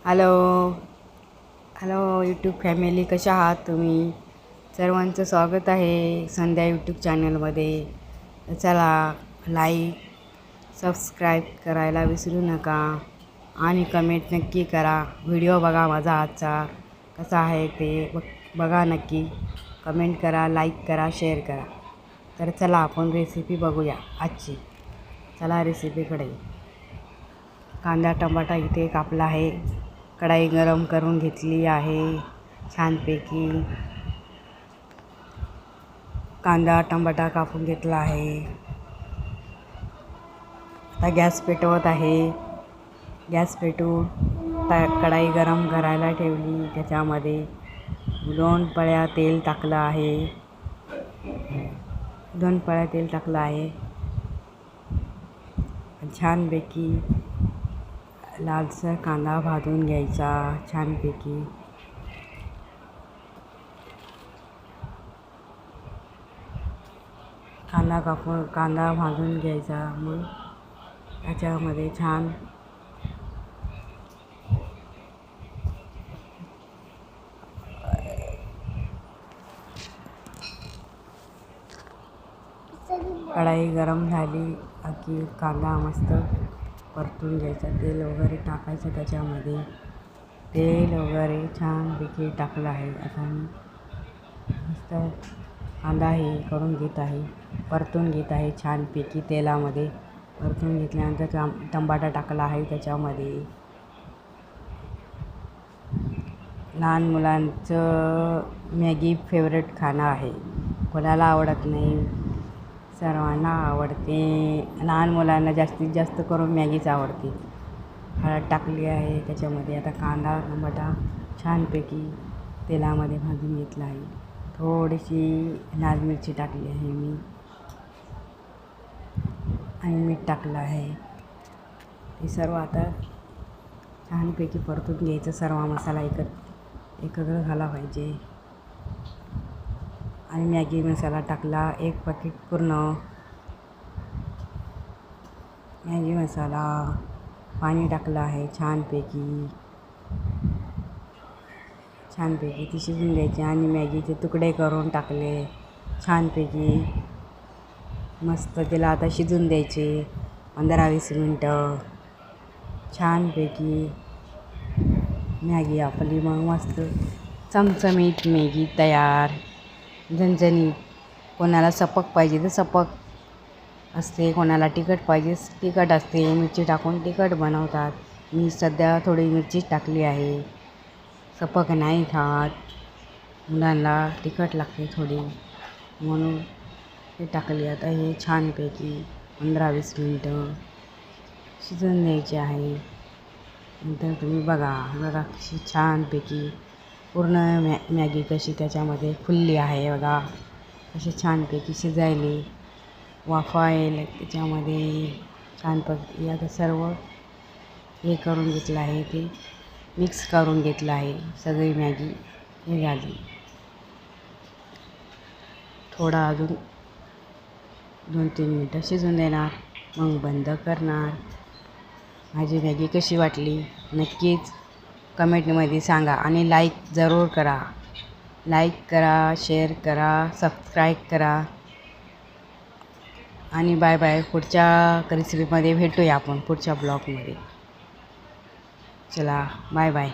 Hello hello YouTube family, कशा आहात तुम्ही? सर्वांचं स्वागत आहे संध्या यूट्यूब चॅनलमध्ये. चला, लाईक सबस्क्राईब करायला विसरू नका आणि कमेंट नक्की करा. व्हिडिओ बघा माझा आजचा कसा आहे ते बघा नक्की. कमेंट करा, लाईक करा, शेअर करा. तर चला आपण रेसिपी बघूया आजची. चला रेसिपीकडे. कांदा टमाटा इथे कापला आहे. कढाई गरम करून घेतली आहे छानपैकी. कांदा टमाटा कापून घेतला आहे. आता गॅस पेटवत आहे. गॅस पेटवून कढाई गरम करायला ठेवली. त्याच्यामध्ये 2 पळ्या तेल टाकलं आहे. 2 पळ्या तेल टाकलं आहे. छानपैकी लालसर कांदा भाजून घ्यायचा छानपैकी. कांदा भाजून घ्यायचा. मग त्याच्यामध्ये छान कढाई गरम झाली की कांदा मस्त परतून घ्यायचा. तेल वगैरे टाकायचं त्याच्यामध्ये. तेल वगैरे छानपैकी टाकलं आहे. आता मी मस्त कांदा हे करून घेत आहे, परतून घेत आहे छानपैकी तेलामध्ये. परतून घेतल्यानंतर टमाटा टाकला आहे त्याच्यामध्ये. लहान मुलांचं मॅगी फेवरेट खाणं आहे. कोणाला आवडत नाही, सर्वांना आवडते. लहान मुलांना जास्तीत जास्त करून मॅगीच आवडते. हळद टाकली आहे त्याच्यामध्ये. आता कांदा टमाटा छानपैकी तेलामध्ये भाजून घेतला आहे. थोडीशी लाल मिरची टाकली आहे मी आणि मीठ टाकलं आहे. हे सर्व आता छानपैकी परतून घ्यायचं. सर्व मसाला एकत्र झाला पाहिजे. आणि मॅगी मसाला टाकला 1 पॅकेट पूर्ण मॅगी मसाला. पाणी टाकलं आहे छानपैकी ती शिजून द्यायची. आणि मॅगीचे तुकडे करून टाकले छानपैकी. मस्त तिला आता शिजून द्यायचे 15-20 मिनटं छानपैकी. मॅगी आपली मग मस्त चमचमीत मॅगी तयार, झणझणीत. कोणाला सपक पाहिजे तर सपक असते, कोणाला तिखट पाहिजे तिखट असते. मिरची टाकून तिखट बनवतात. मी सध्या थोडी मिरची टाकली आहे. सपक नाही खात, मुलांना तिखट लागते थोडी, म्हणून ते टाकली. आता हे छानपैकी 15-20 मिनटं शिजून द्यायचे आहे. नंतर तुम्ही बघा कशी छानपैकी पूर्ण मॅगी कशी त्याच्यामध्ये फुलली आहे. बघा कशी छानपैकी शिजायली, वाफा यायला त्याच्यामध्ये छानपैकी. आता सर्व हे करून घेतलं आहे, ते मिक्स करून घेतलं आहे. सगळी मॅगी हे झाली. थोडा अजून 2-3 मिनटं शिजून देणार, मग बंद करणार. माझी मॅगी कशी वाटली नक्कीच कमेंटमध्ये सांगा. आणि लाईक जरूर करा. लाईक करा, शेअर करा, सबस्क्राईब करा. आणि बाय बाय. पुढच्या रेसिपीमध्ये भेटूया आपण पुढच्या ब्लॉगमध्ये. चला बाय बाय.